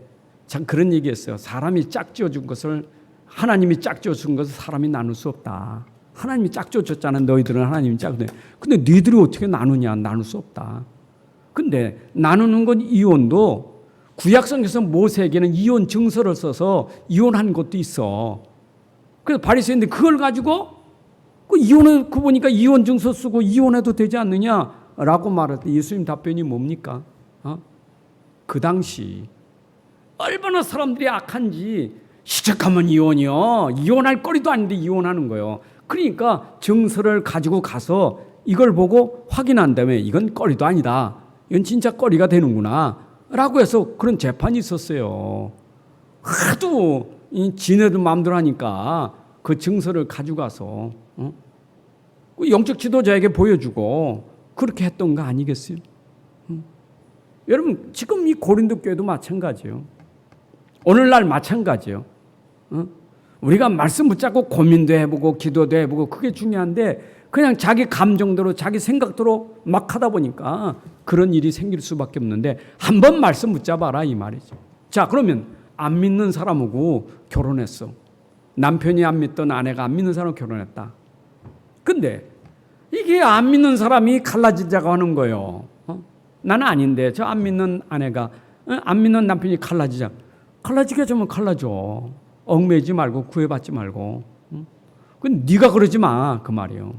참 그런 얘기했어요. 사람이 짝지어 준 것을 하나님이 짝지어 준 것을 사람이 나눌 수 없다. 하나님이 짝지어 줬잖아. 너희들은 하나님이 짝지어. 근데 너희들이 어떻게 나누냐? 나눌 수 없다. 근데 나누는 건 이혼도 구약성에서 모세에게는 이혼 증서를 써서 이혼한 것도 있어. 그래서 바리새인들 그걸 가지고 그 이혼을 그 보니까 이혼 증서 쓰고 이혼해도 되지 않느냐라고 말할 때 예수님 답변이 뭡니까? 그 당시 얼마나 사람들이 악한지 시작하면 이혼이요. 이혼할 거리도 아닌데 이혼하는 거예요. 그러니까 증서를 가지고 가서 이걸 보고 확인한 다음에 이건 거리도 아니다. 이건 진짜 거리가 되는구나 라고 해서 그런 재판이 있었어요. 하도 지네들 마음대로 하니까 그 증서를 가져가서 그 영적 지도자에게 보여주고 그렇게 했던 거 아니겠어요? 여러분 지금 이 고린도 교회도 마찬가지예요. 오늘날 마찬가지예요. 우리가 말씀 붙잡고 고민도 해보고 기도도 해보고 그게 중요한데 그냥 자기 감정대로 자기 생각대로 막 하다 보니까 그런 일이 생길 수밖에 없는데 한번 말씀 붙잡아라 이 말이죠. 자, 그러면 안 믿는 사람하고 결혼했어. 남편이 안 믿던 아내가 안 믿는 사람하고 결혼했다. 근데 이게 안 믿는 사람이 갈라지자고 하는 거예요. 나는 아닌데 저 안 믿는 아내가 안 믿는 남편이 갈라지게 하면 갈라져. 얽매이지 말고 구애받지 말고. 그건 네가 그러지 마 그 말이에요.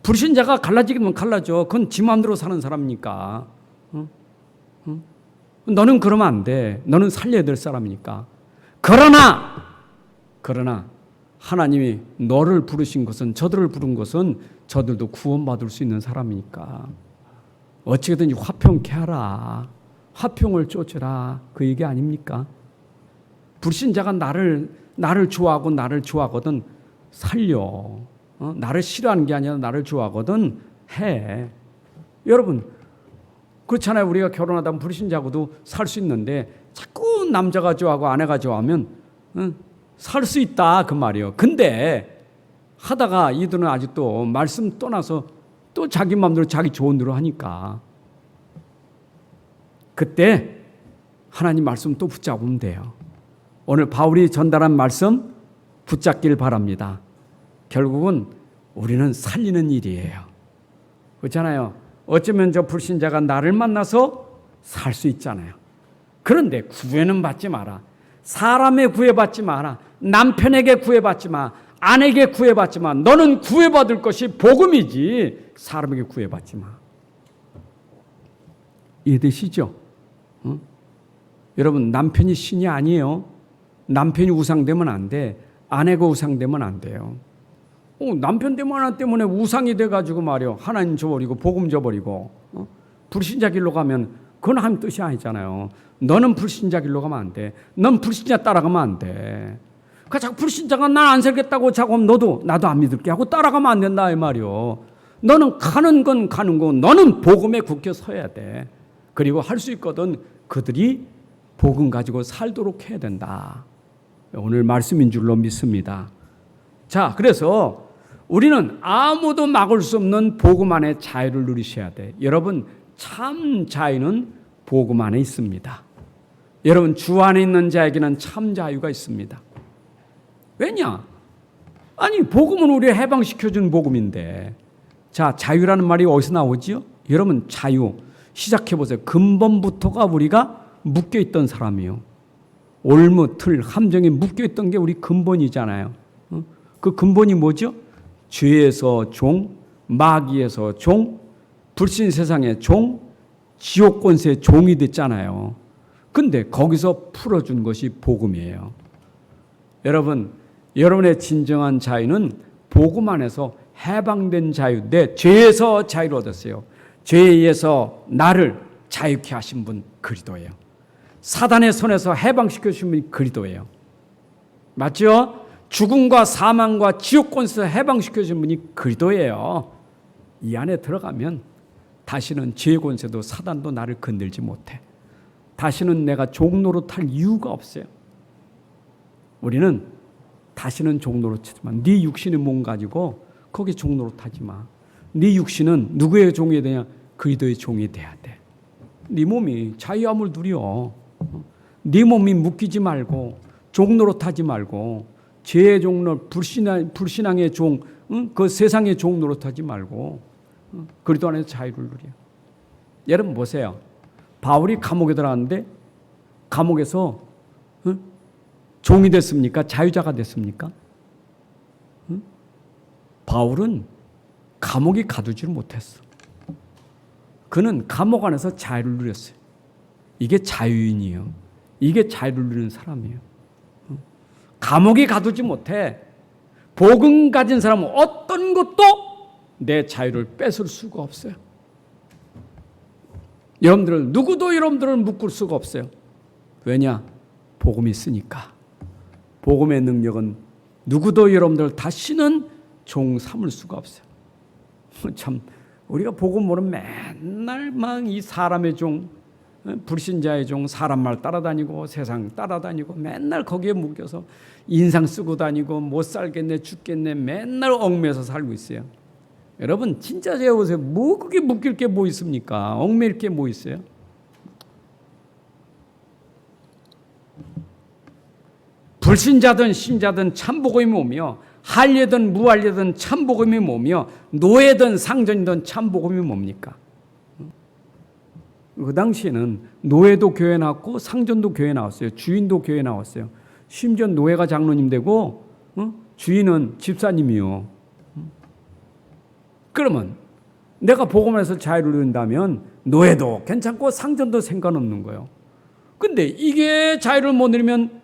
불신자가 갈라지게 되면 갈라져. 그건 지 마음대로 사는 사람이니까. 너는 그러면 안 돼. 너는 살려야 될 사람이니까. 그러나 하나님이 너를 부르신 것은 저들을 부른 것은 저들도 구원받을 수 있는 사람이니까 어찌든지 화평케 하라. 화평을 쫓으라. 그 얘기 아닙니까? 불신자가 나를 좋아하고 나를 좋아하거든 살려. 나를 싫어하는 게 아니라 나를 좋아하거든 해. 여러분 그렇잖아요. 우리가 결혼하다 보면 불신자하고도 살 수 있는데 자꾸 남자가 좋아하고 아내가 좋아하면 살 수 있다 그 말이에요. 근데 하다가 이들은 아직도 말씀 떠나서 또 자기 마음대로 자기 좋은 대로 하니까 그때 하나님 말씀 또 붙잡으면 돼요. 오늘 바울이 전달한 말씀 붙잡길 바랍니다. 결국은 우리는 살리는 일이에요. 그렇잖아요. 어쩌면 저 불신자가 나를 만나서 살 수 있잖아요. 그런데 구애는 받지 마라. 사람에 구애받지 마라. 남편에게 구애받지 마. 아내에게 구애받지 마. 너는 구애받을 것이 복음이지 사람에게 구애받지 마. 이해되시죠? 여러분 남편이 신이 아니에요. 남편이 우상되면 안 돼. 아내가 우상되면 안 돼요. 남편 때문에 하나 때문에 우상이 돼가지고 말이요. 하나님 저버리고 복음 저버리고 불신자 길로 가면 그건 하나님 뜻이 아니잖아요. 너는 불신자 길로 가면 안 돼. 넌 불신자 따라가면 안 돼. 그러니까 자꾸 불신자가 난 안 살겠다고 자꾸 나도 안 믿을게 하고 따라가면 안 된다 이 말이요. 너는 가는 건 가는 거고 너는 복음에 굳게 서야 돼. 그리고 할 수 있거든 그들이 복음 가지고 살도록 해야 된다. 오늘 말씀인 줄로 믿습니다. 자, 그래서 우리는 아무도 막을 수 없는 복음 안에 자유를 누리셔야 돼. 여러분 참 자유는 복음 안에 있습니다. 여러분 주 안에 있는 자에게는 참 자유가 있습니다. 왜냐? 아니 복음은 우리를 해방시켜준 복음인데 자 자유라는 말이 어디서 나오지요? 여러분 자유 시작해보세요. 근본부터가 우리가 묶여있던 사람이에요. 올무, 틀, 함정에 묶여있던 게 우리 근본이잖아요. 그 근본이 뭐죠? 죄에서 종, 마귀에서 종, 불신 세상의 종, 지옥 권세의 종이 됐잖아요. 근데 거기서 풀어준 것이 복음이에요. 여러분, 여러분의 진정한 자유는 복음 안에서 해방된 자유, 내 죄에서 자유를 얻었어요. 죄에 의해서 나를 자유케 하신 분 그리스도예요. 사단의 손에서 해방시켜 주신 분이 그리스도예요. 맞죠? 죽음과 사망과 지옥 권세에서 해방시켜 주신 분이 그리스도예요. 이 안에 들어가면 다시는 죄의 권세도 사단도 나를 건들지 못해. 다시는 내가 종노릇할 이유가 없어요. 우리는 다시는 종노릇하지만 네 육신의 몸 가지고 거기 종노릇하지 마. 네 육신은 누구의 종이 되냐? 그리스도의 종이 돼야 돼. 네 몸이 자유함을 누려. 네 몸이 묶이지 말고 종노릇하지 말고 죄의 종노릇, 불신앙의 종, 그 세상의 종노릇하지 말고 그리스도 안에서 자유를 누려. 여러분 보세요. 바울이 감옥에 들어갔는데 감옥에서 종이 됐습니까? 자유자가 됐습니까? 바울은 감옥에 가두지를 못했어. 그는 감옥 안에서 자유를 누렸어요. 이게 자유인이에요. 이게 자유를 누리는 사람이에요. 감옥에 가두지 못해. 복음 가진 사람은 어떤 것도 내 자유를 뺏을 수가 없어요. 누구도 여러분들을 묶을 수가 없어요. 왜냐? 복음이 있으니까. 복음의 능력은 누구도 여러분들 다시는 종 삼을 수가 없어요. 참 우리가 복음 모르면 맨날 막 이 사람의 종, 불신자의 종, 사람 말 따라다니고 세상 따라다니고 맨날 거기에 묶여서 인상 쓰고 다니고 못 살겠네 죽겠네 맨날 얽매여서 살고 있어요. 여러분 진짜 제가 보세요. 뭐 그게 묶일 게 뭐 있습니까? 얽매일 게 뭐 있어요? 불신자든 신자든 참복음이 뭐며 할례든 무할례든 참복음이 뭐며 노예든 상전이든 참복음이 뭡니까? 그 당시에는 노예도 교회 나왔고 상전도 교회 나왔어요. 주인도 교회 나왔어요. 심지어 노예가 장로님 되고 주인은 집사님이요. 그러면 내가 복음에서 자유를 누린다면 노예도 괜찮고 상전도 상관없는 거예요. 근데 이게 자유를 못 누리면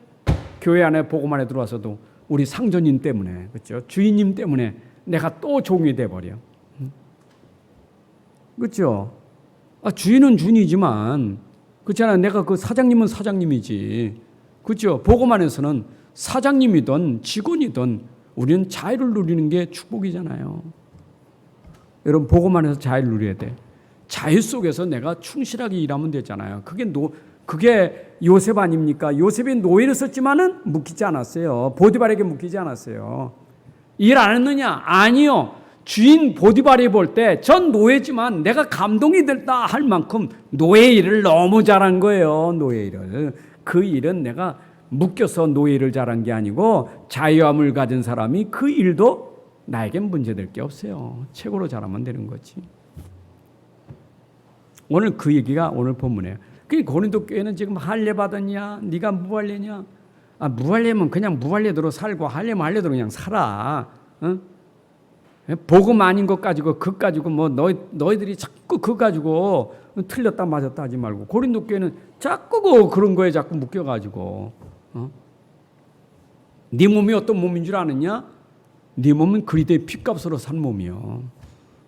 교회 안에 복음 안에 들어와서도 우리 상전님 때문에 그렇죠? 주인님 때문에 내가 또 종이 돼 버려. 그렇죠? 주인은 주인이지만 그렇잖아요. 내가 그 사장님은 사장님이지. 그렇죠? 복음 안에서는 사장님이든 직원이든 우리는 자유를 누리는 게 축복이잖아요. 여러분 복음 안에서 자유를 누려야 돼. 자유 속에서 내가 충실하게 일하면 되잖아요. 그게 요셉 아닙니까? 요셉이 노예를 썼지만은 묶이지 않았어요. 보디발에게 묶이지 않았어요. 일 안 했느냐? 아니요. 주인 보디발이 볼 때 전 노예지만 내가 감동이 됐다 할 만큼 노예 일을 너무 잘한 거예요. 노예 일을. 그 일은 내가 묶여서 노예 일을 잘한 게 아니고 자유함을 가진 사람이 그 일도 나에겐 문제될 게 없어요. 최고로 잘하면 되는 거지. 오늘 그 얘기가 오늘 본문이에요. 그 고린도 교회는 지금 할례 받았냐? 네가 무할례냐? 무할례면 그냥 무할례대로 살고 할례면 할례대로 그냥 살아. 응? 복음 아닌 것 가지고 그 가지고 뭐 너희들이 자꾸 그 가지고 틀렸다 맞았다 하지 말고 고린도 교회는 자꾸 그런 거에 자꾸 묶여가지고 네 몸이 어떤 몸인 줄 아느냐? 네 몸은 그리스도의 피값으로 산 몸이요.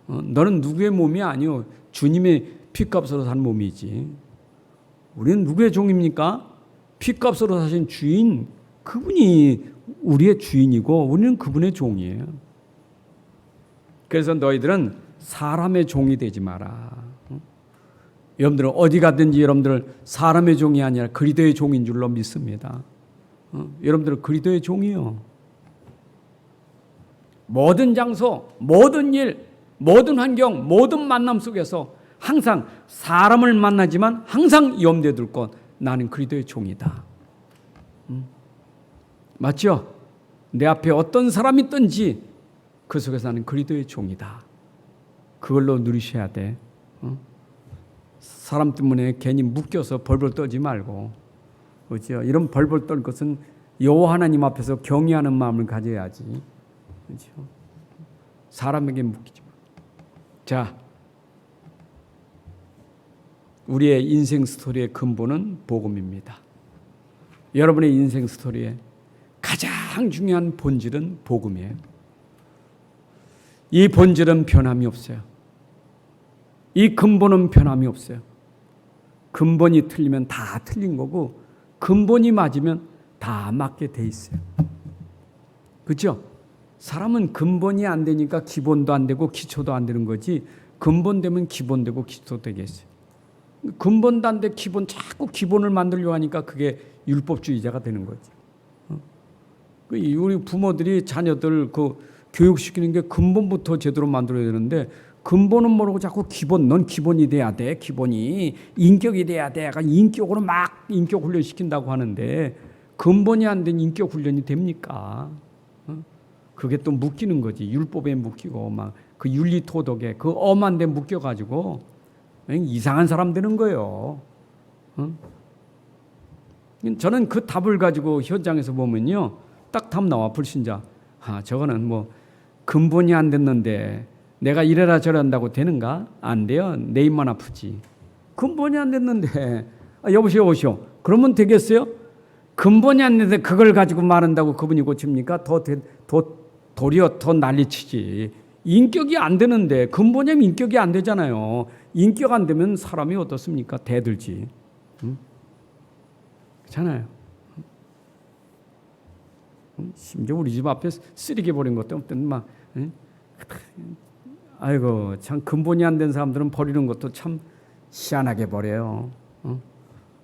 너는 누구의 몸이 아니요 주님의 피값으로 산 몸이지. 우리는 누구의 종입니까? 피값으로 사신 주인, 그분이 우리의 주인이고 우리는 그분의 종이에요. 그래서 너희들은 사람의 종이 되지 마라. 여러분들은 어디 가든지 여러분들 사람의 종이 아니라 그리스도의 종인 줄로 믿습니다. 여러분들은 그리스도의 종이요. 모든 장소, 모든 일, 모든 환경, 모든 만남 속에서 항상 사람을 만나지만 항상 염두에 둘 것, 나는 그리스도의 종이다. 맞죠? 내 앞에 어떤 사람이 있든지 그 속에서 나는 그리스도의 종이다. 그걸로 누리셔야 돼. 사람 때문에 괜히 묶여서 벌벌 떨지 말고, 그렇죠? 이런 벌벌 떨 것은 여호와 하나님 앞에서 경외하는 마음을 가져야지. 그렇죠? 사람에게 묶이지 마. 자, 우리의 인생 스토리의 근본은 복음입니다. 여러분의 인생 스토리의 가장 중요한 본질은 복음이에요. 이 본질은 변함이 없어요. 이 근본은 변함이 없어요. 근본이 틀리면 다 틀린 거고 근본이 맞으면 다 맞게 돼 있어요. 그렇죠? 사람은 근본이 안 되니까 기본도 안 되고 기초도 안 되는 거지 근본 되면 기본 되고 기초 되겠어요. 근본도 안 돼 기본 자꾸 기본을 만들려고 하니까 그게 율법주의자가 되는 거지. 우리 부모들이 자녀들 그 교육시키는 게 근본부터 제대로 만들어야 되는데 근본은 모르고 자꾸 기본, 넌 기본이 돼야 돼. 기본이 인격이 돼야 돼. 약간 인격으로 막 인격 훈련 시킨다고 하는데 근본이 안 된 인격 훈련이 됩니까? 그게 또 묶이는 거지. 율법에 묶이고 막 그 윤리 토덕에 그 엄한 데 묶여가지고 이상한 사람 되는 거예요. 저는 그 답을 가지고 현장에서 보면요, 딱 답 나와. 불신자. 저거는 뭐 근본이 안 됐는데 내가 이래라 저래한다고 되는가? 안 돼요. 내 입만 아프지. 근본이 안 됐는데 여보시오. 그러면 되겠어요? 근본이 안 됐는데 그걸 가지고 말한다고 그분이 고칩니까? 도리어 더 난리치지. 인격이 안 되는데 근본이 인격이 안 되잖아요. 인격 안 되면 사람이 어떻습니까? 대들지. 그렇잖아요. 심지어 우리 집 앞에 쓰레기 버린 것도 없던 막 아이고 참 근본이 안 된 사람들은 버리는 것도 참 희한하게 버려요.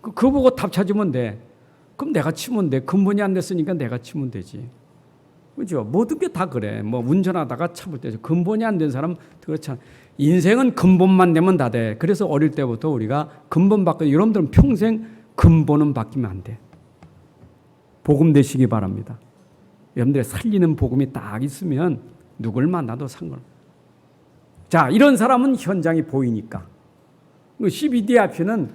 그거 보고 답 찾으면 돼. 그럼 내가 치면 돼. 근본이 안 됐으니까 내가 치면 되지. 그죠? 모든 게 다 그래. 뭐 운전하다가 참을 때 근본이 안 된 사람 그렇잖아. 인생은 근본만 되면 다 돼. 그래서 어릴 때부터 우리가 근본 바꿔. 여러분들은 평생 근본은 바뀌면 안 돼. 복음 되시기 바랍니다. 여러분들의 살리는 복음이 딱 있으면 누굴 만나도 상관. 자, 이런 사람은 현장이 보이니까. 12D 앞에는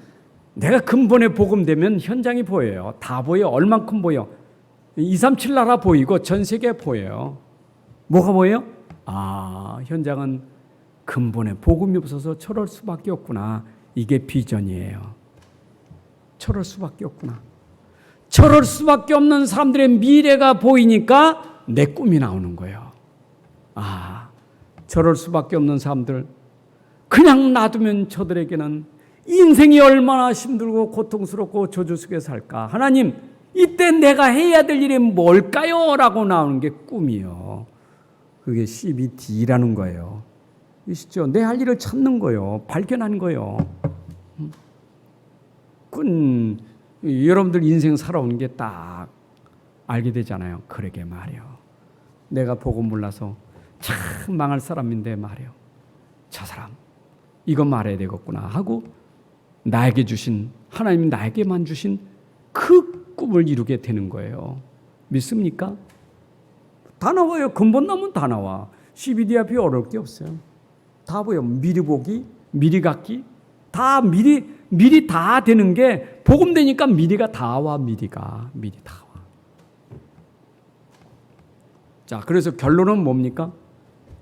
내가 근본의 복음 되면 현장이 보여요. 다 보여. 얼만큼 보여. 237 나라 보이고 전 세계 보여요. 뭐가 보여요? 아, 현장은 근본의 복음이 없어서 저럴 수밖에 없구나. 이게 비전이에요. 저럴 수밖에 없구나. 저럴 수밖에 없는 사람들의 미래가 보이니까 내 꿈이 나오는 거예요. 아, 저럴 수밖에 없는 사람들 그냥 놔두면 저들에게는 인생이 얼마나 힘들고 고통스럽고 저주 속에 살까. 하나님, 이때 내가 해야 될 일이 뭘까요? 라고 나오는 게 꿈이요. 그게 CBD라는 거예요. 이시죠? 내 할 일을 찾는 거예요. 발견하는 거예요. 여러분들 인생 살아오는 게 딱 알게 되잖아요. 그러게 말이요. 내가 복음 몰라서 참 망할 사람인데 말이요. 저 사람 이거 말해야 되겠구나 하고 나에게 주신 하나님 나에게만 주신 그 꿈을 이루게 되는 거예요. 믿습니까? 다 나와요. 근본 나면 다 나와. CBD 앞이 어려울 게 없어요. 다 보여. 미리 보기, 미리 갖기 다 미리 다 되는 게 복음 되니까 미리가 다 와. 미리 다 와. 자, 그래서 결론은 뭡니까?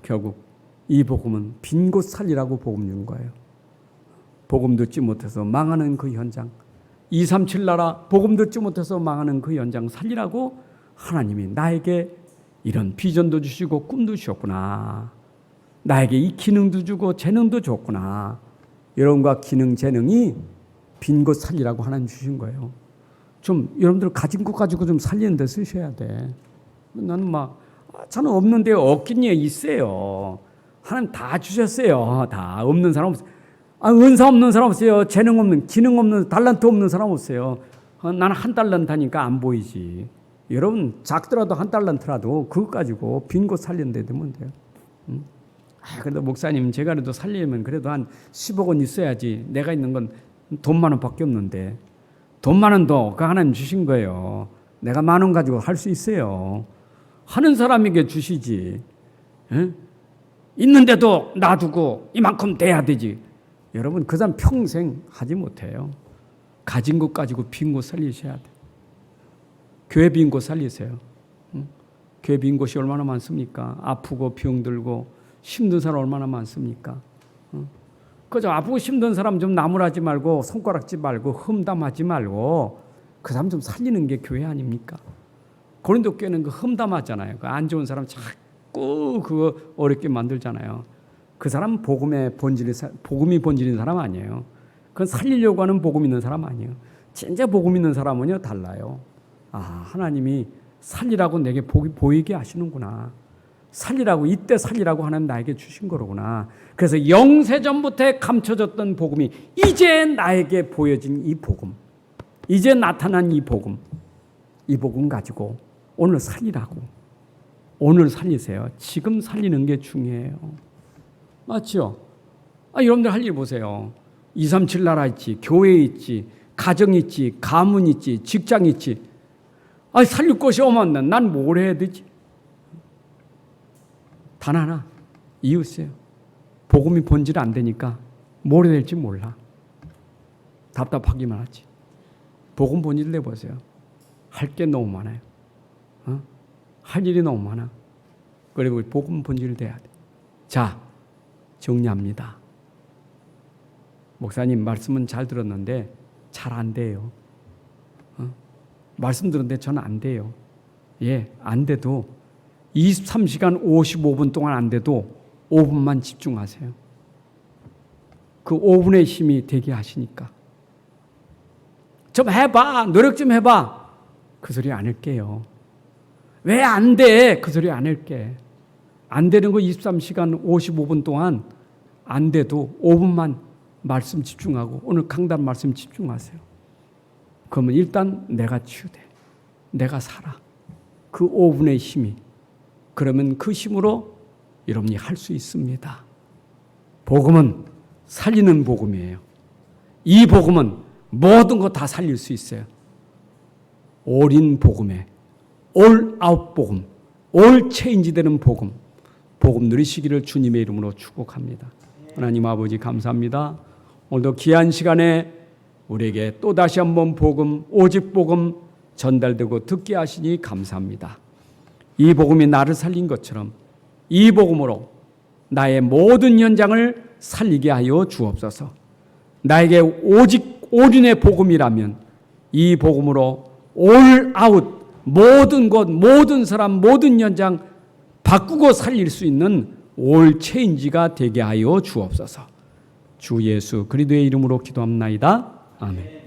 결국 이 복음은 빈 곳 살리라고 복음 주는 거예요. 복음 듣지 못해서 망하는 그 현장, 237 나라 복음 듣지 못해서 망하는 그 현장 살리라고 하나님이 나에게 이런 비전도 주시고 꿈도 주셨구나. 나에게 이 기능도 주고 재능도 줬구나. 여러분과 기능 재능이 빈 곳 살리라고 하나님 주신 거예요. 좀 여러분들 가진 것 가지고 좀 살리는 데 쓰셔야 돼. 나는 저는 없는데 없긴 있어요. 하나님 다 주셨어요. 다 없는 사람 없어요. 은사 없는 사람 없어요. 재능 없는, 기능 없는, 달란트 없는 사람 없어요. 나는 한 달란트 하니까 안 보이지. 여러분 작더라도 한 달란트라도 그거 가지고 빈 곳 살리는 데 되면 돼요. 그래도 목사님 제가 그래도 살리려면 그래도 한 10억 원 있어야지. 내가 있는 건 돈 10,000원 밖에 없는데 돈 10,000원도 그 하나님 주신 거예요. 내가 10,000원 가지고 할 수 있어요. 하는 사람에게 주시지. 에? 있는데도 놔두고 이만큼 돼야 되지. 여러분 그 사람 평생 하지 못해요. 가진 것 가지고 빈 곳 살리셔야 돼. 교회 빈 곳 살리세요. 교회 빈 곳이 얼마나 많습니까? 아프고 병들고 힘든 사람 얼마나 많습니까? 그저 아프고 힘든 사람 좀 나무라지 말고 손가락질 말고 흠담하지 말고 그 사람 좀 살리는 게 교회 아닙니까? 고린도 교회는 그 흠담하잖아요. 그 안 좋은 사람 자꾸 그거 어렵게 만들잖아요. 그 사람 복음이 본질인 사람 아니에요. 그건 살리려고 하는 복음 있는 사람 아니에요. 진짜 복음 있는 사람은요 달라요. 아, 하나님이 살리라고 내게 보이게 하시는구나. 살리라고, 이때 살리라고 하나님 나에게 주신 거로구나. 그래서 영세전부터 감춰졌던 복음이 이제 나에게 보여진 이 복음, 이제 나타난 이 복음 가지고 오늘 살리라고. 오늘 살리세요. 지금 살리는 게 중요해요. 맞죠? 여러분들 할 일 보세요. 237 나라 있지, 교회 있지, 가정 있지, 가문 있지, 직장 있지. 살릴 것이 없는데 난 뭘 해야 되지? 단 하나, 이웃이에요. 복음이 본질 안 되니까 뭘 해야 될지 몰라. 답답하기만 하지. 복음 본질 내보세요. 할 게 너무 많아요. 할 일이 너무 많아. 그리고 복음 본질 돼야 돼. 자, 정리합니다. 목사님 말씀은 잘 들었는데 잘 안 돼요. 말씀 들었는데 저는 안 돼요. 예, 안 돼도 23시간 55분 동안 안 돼도 5분만 집중하세요. 그 5분의 힘이 되게 하시니까. 좀 해봐. 노력 좀 해봐. 그 소리 안 할게요. 왜 안 돼? 그 소리 안 할게. 안 되는 거 23시간 55분 동안 안 돼도 5분만 말씀 집중하고 오늘 강단 말씀 집중하세요. 그러면 일단 내가 치유돼. 내가 살아. 그 5분의 힘이. 그러면 그 힘으로 여러분이 할 수 있습니다. 복음은 살리는 복음이에요. 이 복음은 모든 거 다 살릴 수 있어요. 올인 복음에 올 아웃 복음, 올 체인지 되는 복음, 복음 누리시기를 주님의 이름으로 축복합니다. 하나님 아버지 감사합니다. 오늘도 귀한 시간에 우리에게 또다시 한번 복음, 오직 복음 전달되고 듣게 하시니 감사합니다. 이 복음이 나를 살린 것처럼 이 복음으로 나의 모든 연장을 살리게 하여 주옵소서. 나에게 오직 올인의 복음이라면 이 복음으로 올 아웃 모든 것, 모든 사람, 모든 연장 바꾸고 살릴 수 있는 올 체인지가 되게 하여 주옵소서. 주 예수 그리스도의 이름으로 기도합나이다. 아멘.